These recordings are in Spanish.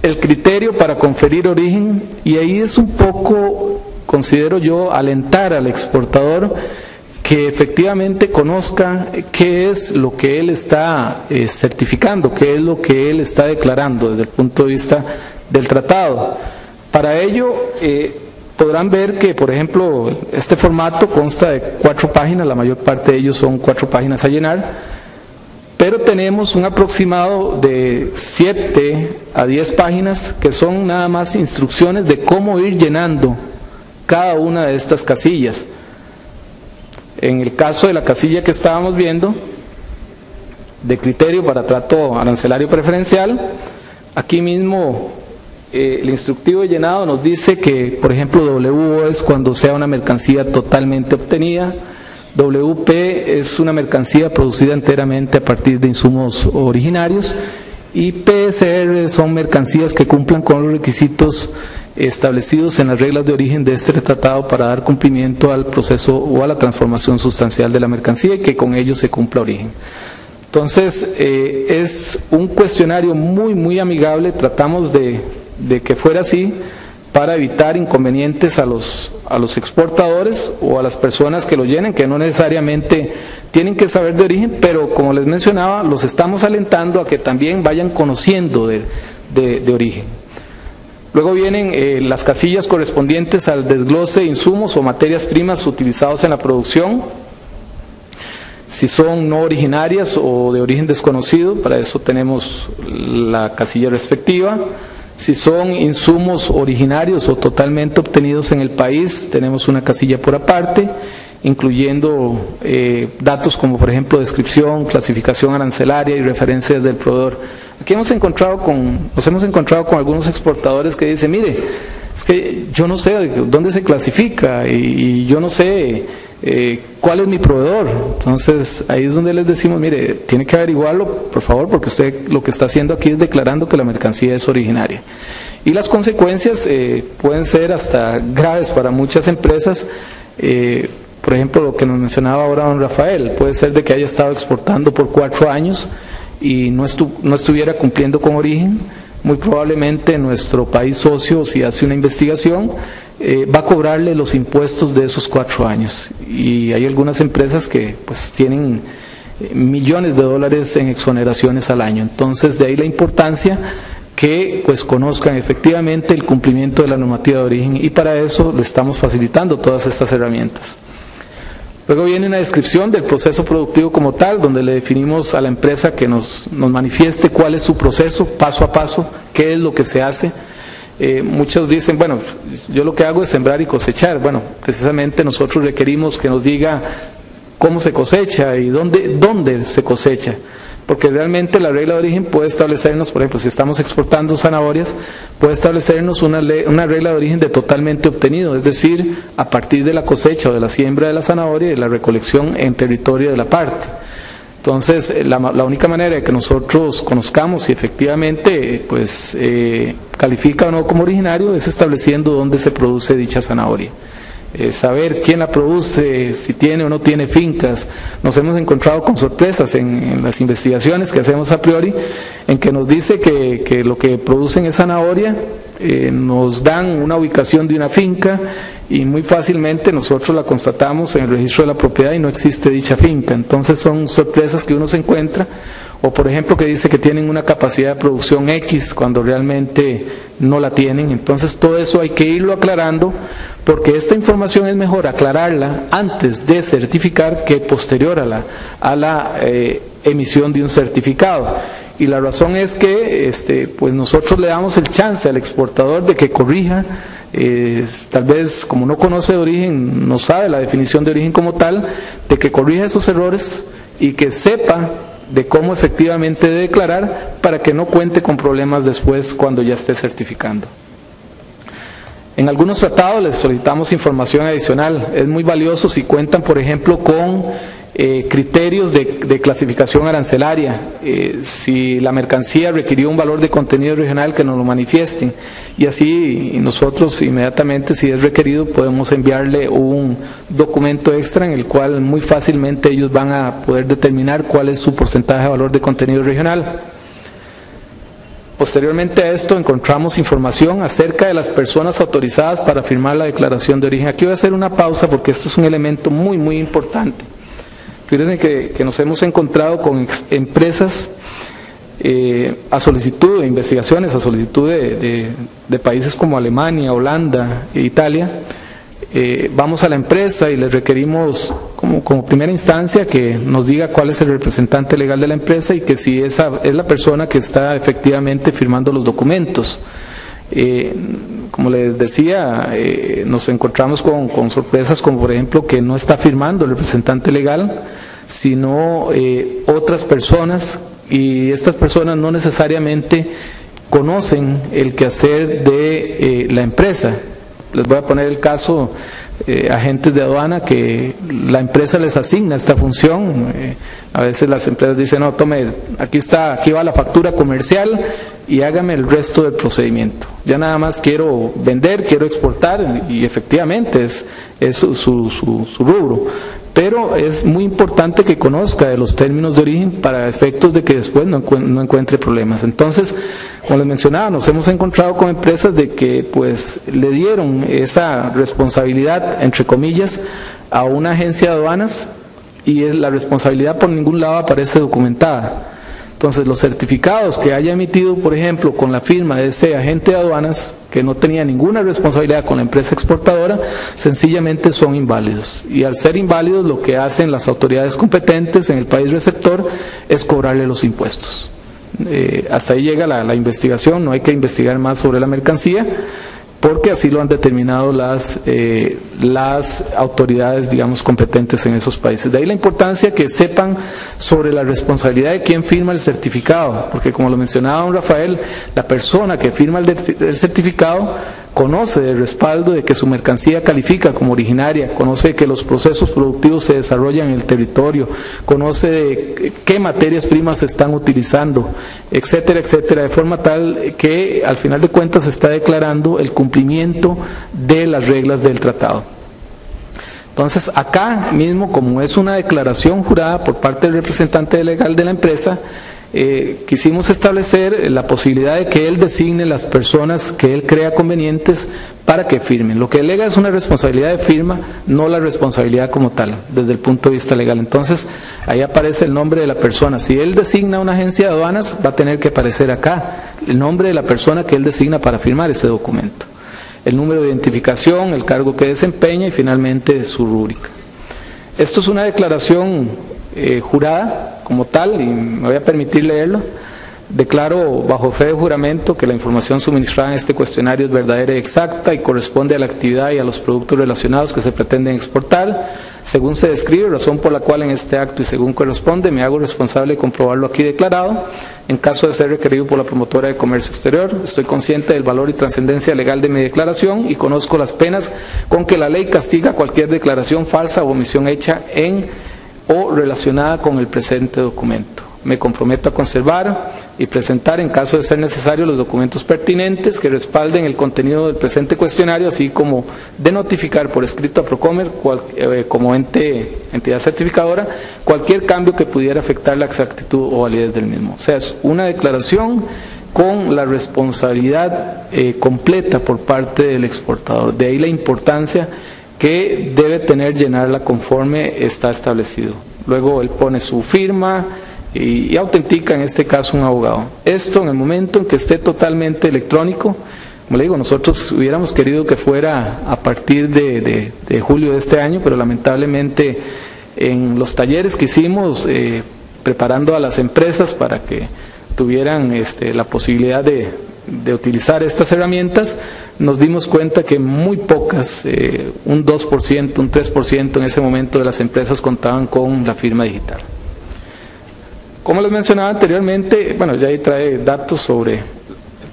el criterio para conferir origen, y ahí es un poco, considero yo, alentar al exportador que efectivamente conozca qué es lo que él está certificando, qué es lo que él está declarando desde el punto de vista del tratado. Para ello, podrán ver que, por ejemplo, este formato consta de 4 páginas, la mayor parte de ellos son 4 páginas a llenar, pero tenemos un aproximado de 7 a 10 páginas que son nada más instrucciones de cómo ir llenando cada una de estas casillas. En el caso de la casilla que estábamos viendo, de criterio para trato arancelario preferencial, aquí mismo el instructivo de llenado nos dice que, por ejemplo, WO es cuando sea una mercancía totalmente obtenida, WP es una mercancía producida enteramente a partir de insumos originarios, y PSR son mercancías que cumplan con los requisitos establecidos en las reglas de origen de este tratado para dar cumplimiento al proceso o a la transformación sustancial de la mercancía y que con ello se cumpla origen. Entonces, es un cuestionario muy amigable, tratamos de que fuera así para evitar inconvenientes a los exportadores o a las personas que lo llenen, que no necesariamente tienen que saber de origen, pero como les mencionaba, los estamos alentando a que también vayan conociendo de origen. Luego vienen las casillas correspondientes al desglose de insumos o materias primas utilizados en la producción, si son no originarias o de origen desconocido, para eso tenemos la casilla respectiva. Si son insumos originarios o totalmente obtenidos en el país, tenemos una casilla por aparte, incluyendo datos como, por ejemplo, descripción, clasificación arancelaria y referencias del proveedor. Aquí nos hemos encontrado con algunos exportadores que dicen, mire, es que yo no sé dónde se clasifica y yo no sé cuál es mi proveedor. Entonces ahí es donde les decimos, mire, tiene que averiguarlo, por favor, porque usted lo que está haciendo aquí es declarando que la mercancía es originaria. Y las consecuencias pueden ser hasta graves para muchas empresas. Por ejemplo, lo que nos mencionaba ahora don Rafael, puede ser de que haya estado exportando por 4 años y no estuviera cumpliendo con origen. Muy probablemente nuestro país socio, si hace una investigación, va a cobrarle los impuestos de esos 4 años. Y hay algunas empresas que pues tienen millones de dólares en exoneraciones al año. Entonces, de ahí la importancia que pues conozcan efectivamente el cumplimiento de la normativa de origen, y para eso le estamos facilitando todas estas herramientas. Luego viene una descripción del proceso productivo como tal, donde le definimos a la empresa que nos manifieste cuál es su proceso, paso a paso, qué es lo que se hace. Muchos dicen, bueno, yo lo que hago es sembrar y cosechar. Bueno, precisamente nosotros requerimos que nos diga cómo se cosecha y dónde se cosecha. Porque realmente la regla de origen puede establecernos, por ejemplo, si estamos exportando zanahorias, puede establecernos una regla de origen de totalmente obtenido, es decir, a partir de la cosecha o de la siembra de la zanahoria y de la recolección en territorio de la parte. Entonces, la única manera de que nosotros conozcamos si efectivamente pues, califica o no como originario es estableciendo dónde se produce dicha zanahoria. Saber quién la produce, si tiene o no tiene fincas. Nos hemos encontrado con sorpresas en las investigaciones que hacemos a priori, en que nos dice que lo que producen es zanahoria, nos dan una ubicación de una finca y muy fácilmente nosotros la constatamos en el registro de la propiedad y no existe dicha finca. Entonces son sorpresas que uno se encuentra, o por ejemplo que dice que tienen una capacidad de producción X cuando realmente no la tienen. Entonces todo eso hay que irlo aclarando, porque esta información es mejor aclararla antes de certificar que posterior a la emisión de un certificado. Y la razón es que pues nosotros le damos el chance al exportador de que corrija, tal vez como no conoce de origen, no sabe la definición de origen como tal, de que corrija esos errores y que sepa de cómo efectivamente declarar para que no cuente con problemas después cuando ya esté certificando. En algunos tratados les solicitamos información adicional. Es muy valioso si cuentan, por ejemplo, con criterios de clasificación arancelaria. Si la mercancía requirió un valor de contenido regional, que nos lo manifiesten. Y así nosotros inmediatamente, si es requerido, podemos enviarle un documento extra en el cual muy fácilmente ellos van a poder determinar cuál es su porcentaje de valor de contenido regional. Posteriormente a esto encontramos información acerca de las personas autorizadas para firmar la declaración de origen. Aquí voy a hacer una pausa porque esto es un elemento muy, muy importante. Fíjense que nos hemos encontrado con empresas a solicitud de investigaciones, a solicitud de países como Alemania, Holanda e Italia. Vamos a la empresa y les requerimos como primera instancia que nos diga cuál es el representante legal de la empresa y que si esa es la persona que está efectivamente firmando los documentos. Como les decía, nos encontramos con sorpresas como por ejemplo que no está firmando el representante legal, sino otras personas, y estas personas no necesariamente conocen el quehacer de la empresa. Les voy a poner el caso, agentes de aduana que la empresa les asigna esta función. A veces las empresas dicen, no, tome, aquí va la factura comercial y hágame el resto del procedimiento. Ya nada más quiero vender, quiero exportar, y efectivamente es su rubro. Pero es muy importante que conozca de los términos de origen para efectos de que después no encuentre problemas. Entonces, como les mencionaba, nos hemos encontrado con empresas de que pues le dieron esa responsabilidad, entre comillas, a una agencia de aduanas y la responsabilidad por ningún lado aparece documentada. Entonces, los certificados que haya emitido, por ejemplo, con la firma de ese agente de aduanas, que no tenía ninguna responsabilidad con la empresa exportadora, sencillamente son inválidos. Y al ser inválidos, lo que hacen las autoridades competentes en el país receptor es cobrarle los impuestos. Hasta ahí llega la investigación, no hay que investigar más sobre la mercancía, porque así lo han determinado las autoridades, digamos, competentes en esos países. De ahí la importancia que sepan sobre la responsabilidad de quién firma el certificado, porque como lo mencionaba don Rafael, la persona que firma el certificado conoce el respaldo de que su mercancía califica como originaria, conoce que los procesos productivos se desarrollan en el territorio, conoce de qué materias primas se están utilizando, etcétera, etcétera, de forma tal que al final de cuentas se está declarando el cumplimiento de las reglas del tratado. Entonces, acá mismo, como es una declaración jurada por parte del representante legal de la empresa, quisimos establecer la posibilidad de que él designe las personas que él crea convenientes para que firmen. Lo que delega es una responsabilidad de firma, no la responsabilidad como tal, desde el punto de vista legal. Entonces, ahí aparece el nombre de la persona. Si él designa una agencia de aduanas, va a tener que aparecer acá el nombre de la persona que él designa para firmar ese documento, el número de identificación, el cargo que desempeña y finalmente su rúbrica. Esto es una declaración jurada como tal, y me voy a permitir leerlo. Declaro bajo fe de juramento que la información suministrada en este cuestionario es verdadera y exacta y corresponde a la actividad y a los productos relacionados que se pretenden exportar, según se describe, razón por la cual en este acto y según corresponde me hago responsable de comprobarlo aquí declarado. En caso de ser requerido por la promotora de comercio exterior, estoy consciente del valor y trascendencia legal de mi declaración y conozco las penas con que la ley castiga cualquier declaración falsa o omisión hecha en o relacionada con el presente documento. Me comprometo a conservar y presentar, en caso de ser necesario, los documentos pertinentes que respalden el contenido del presente cuestionario, así como de notificar por escrito a Procomer, como entidad certificadora, cualquier cambio que pudiera afectar la exactitud o validez del mismo. O sea, es una declaración con la responsabilidad completa por parte del exportador. De ahí la importancia que debe tener llenarla conforme está establecido. Luego él pone su firma y autentica en este caso un abogado. Esto en el momento en que esté totalmente electrónico, como le digo, nosotros hubiéramos querido que fuera a partir de julio de este año, pero lamentablemente en los talleres que hicimos preparando a las empresas para que tuvieran la posibilidad de utilizar estas herramientas, nos dimos cuenta que muy pocas, un 2%, un 3% en ese momento de las empresas contaban con la firma digital. Como les mencionaba anteriormente, bueno, ya ahí trae datos sobre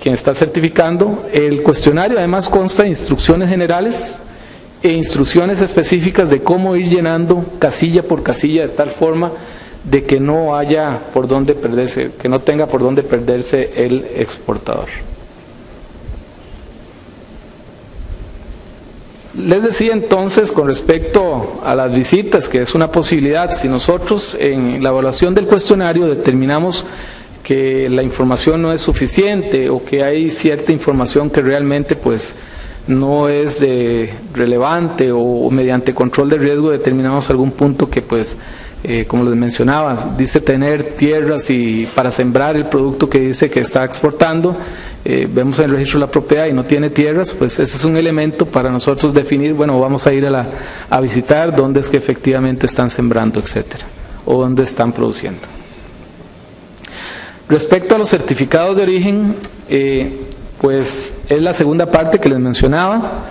quien está certificando. El cuestionario además consta de instrucciones generales e instrucciones específicas de cómo ir llenando casilla por casilla de tal forma de que no haya por dónde perderse, que no tenga por dónde perderse el exportador. Les decía entonces con respecto a las visitas que es una posibilidad. Si nosotros en la evaluación del cuestionario determinamos que la información no es suficiente o que hay cierta información que realmente pues no es relevante o mediante control de riesgo determinamos algún punto que pues como les mencionaba, dice tener tierras y para sembrar el producto que dice que está exportando, vemos en el registro de la propiedad y no tiene tierras, pues ese es un elemento para nosotros definir, bueno, vamos a ir a visitar dónde es que efectivamente están sembrando, etcétera, o dónde están produciendo. Respecto a los certificados de origen, pues es la segunda parte que les mencionaba.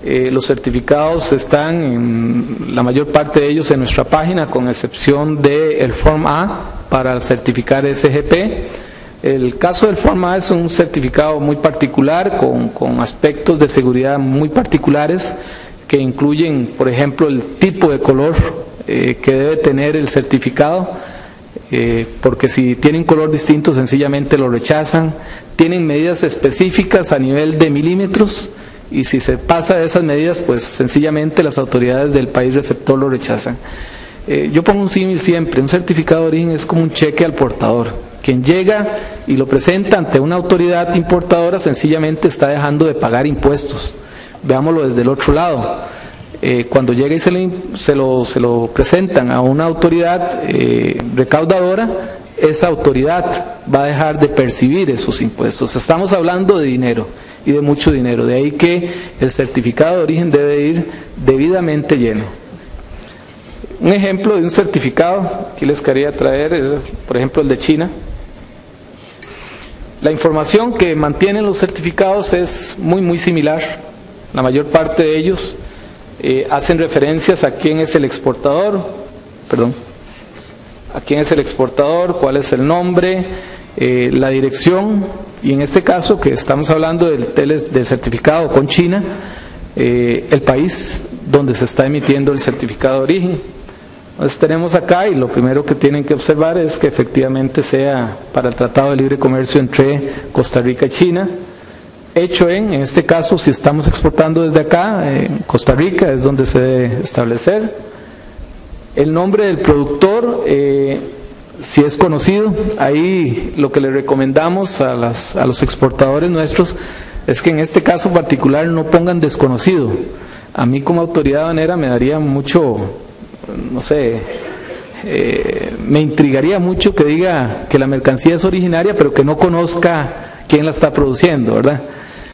Los certificados están, la mayor parte de ellos en nuestra página, con excepción del Form A para certificar SGP. El caso del Form A es un certificado muy particular, con aspectos de seguridad muy particulares, que incluyen, por ejemplo, el tipo de color que debe tener el certificado, porque si tiene un color distinto sencillamente lo rechazan. Tienen medidas específicas a nivel de milímetros, y si se pasa de esas medidas, pues sencillamente las autoridades del país receptor lo rechazan. Yo pongo un símil siempre: un certificado de origen es como un cheque al portador. Quien llega y lo presenta ante una autoridad importadora sencillamente está dejando de pagar impuestos. Veámoslo desde el otro lado. Cuando llega y se lo presentan a una autoridad recaudadora, esa autoridad va a dejar de percibir esos impuestos. Estamos hablando de dinero, y de mucho dinero, de ahí que el certificado de origen debe ir debidamente lleno. Un ejemplo de un certificado que les quería traer es, por ejemplo, el de China. La información que mantienen los certificados es muy similar. La mayor parte de ellos hacen referencias a quién es el exportador, cuál es el nombre, la dirección, y en este caso que estamos hablando del certificado con China, el país donde se está emitiendo el certificado de origen. Entonces tenemos acá, y lo primero que tienen que observar es que efectivamente sea para el Tratado de Libre Comercio entre Costa Rica y China, hecho en este caso, si estamos exportando desde acá, en Costa Rica es donde se debe establecer. El nombre del productor, si es conocido, ahí lo que le recomendamos a los exportadores nuestros es que en este caso particular no pongan desconocido. A mí como autoridad aduanera me daría mucho, no sé, me intrigaría mucho que diga que la mercancía es originaria pero que no conozca quién la está produciendo, ¿verdad?